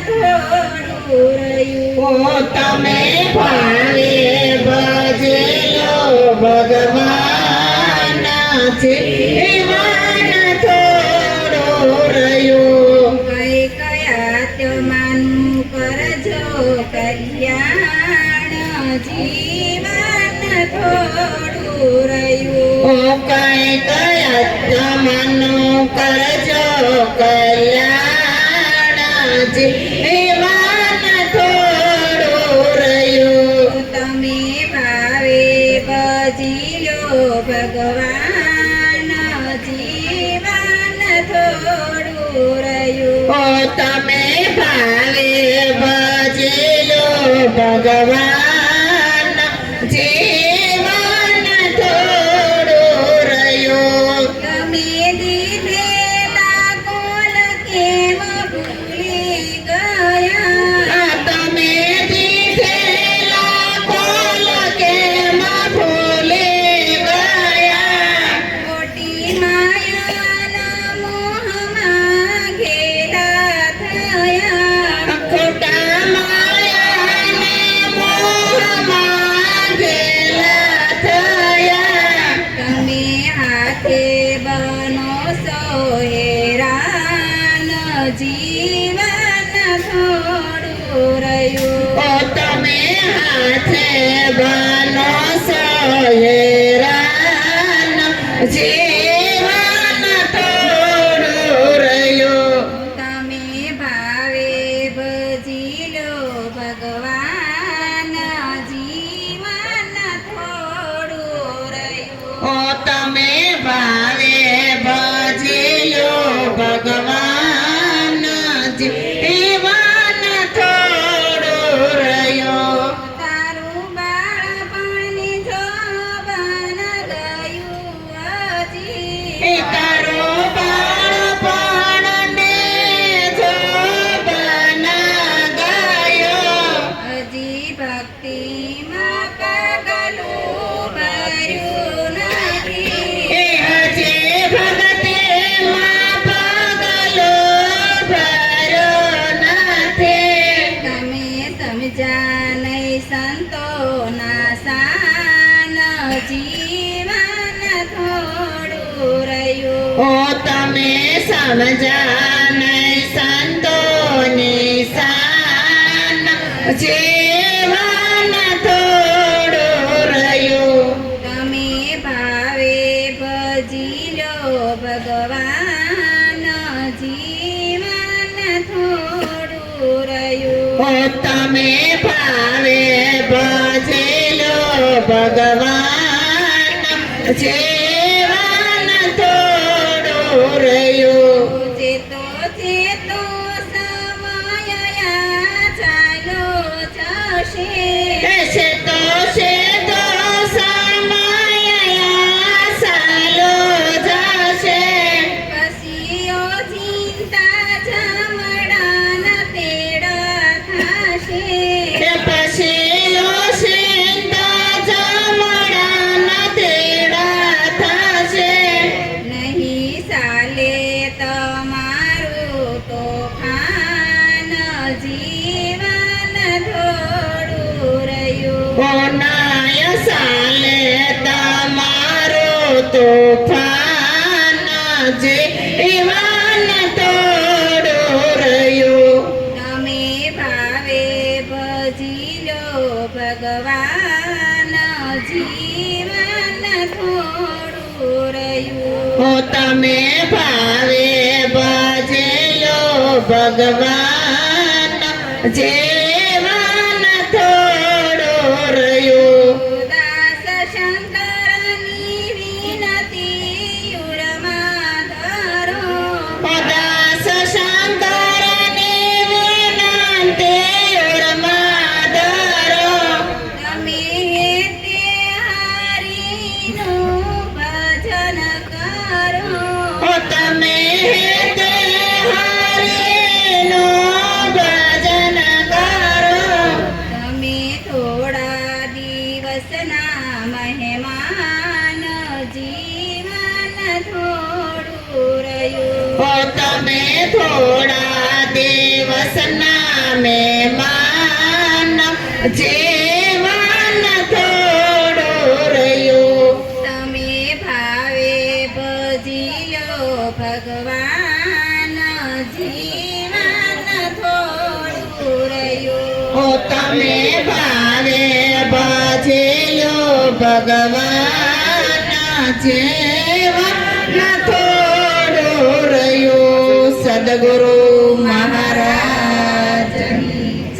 થોડું રહ્યું તમે ભાવે ભજેલો ભગવાન જીવન થોડું રહ્યું કઈ કયા ત્યો માનું કરજો કલ્યાણ જીવન થોડું રહ્યું કઈ કયા ત્યો કરજો કલ્યાણ જીવન થોડું રહ્યું તમે ભાવે ભજી લો ભગવાન જીવન થોડું રહ્યું તમે ભાવે ભજેલો ભગવાન જીવન થોડું રહ્યું તમે દીધેલા કોલ કેમ ભૂલી ગયા તમે દીધેલા કોલ કેમ ભૂલી ગયા ખોટી માયાના મોહમાં ઘેરા થયા ખોટા માયાને મોહમાં ઘેલા થયા તમે હાથે બનો સો હેરાન જીવન થોડું રહ્યું તમે હાથે બનો છો હેરાન જીવન થોડું રહ્યું તમે ભાવે ભજી લો ભગવાન જીવન થોડું રહ્યું તમે ભાવે ભજેલો ભગવાન જીવન થોડું રહ્યું તારું બાળપણની જોબન ગયું હજી તારો બાળપણ ને જોબન ગયો હજી ભક્તિમાં પગલું ભર્યું નથી હજી ભક્તિમાં પગલો ભર્યો નથી તમે સમજા નહીં સંતોના શાન જીવન થોડું રહ્યું તમે સમજા નહીં સંતોની શાન જીવન થોડું રહ્યું તમે ભાવે ભજી લો ભગવાન જીવન થોડું રહ્યું તમે ભાવે ભજેલો ભગવાન જીવન થોડું રહ્યું ચેતો ચેતો સમય ચાલો જશે છે તો સમય સાલો જશે પસીઓ ચિંતા જમડાના તેડા થશે પછી સિંધા જમડાના તેડા થશે નહીં ચાલે તમારું તોફાન જીવન થોડું રહ્યું નાય સાલે તમારો તોફાન જીવન થોડું રહ્યું તમે ભાવે ભજી લો ભગવાન જીવન થોડું રહ્યું તમે ભાવે ભજેલો ભગવાન જીવન થોડું રહ્યું દાસ શંકરની વિનતી ઉરમાં ધરો દાસ શંકરની વિનંતી ઉરમાં ધરો તમે તે હરિનું ભજન કરો તમે તે હરિનું ભજન કરો તમે થોડા દિવસના મહેમાન જીવન થોડું રહ્યું તમે થોડા દિવસના મહેમાન જીવન થોડું રહ્યું તમે ભાવે ભજી લો ભગવાન જીવન થોડું રહ્યું ઓ તમે ભાવે ભજેલો ભગવાન જીવન થોડું રહ્યું સદગુરુ મહા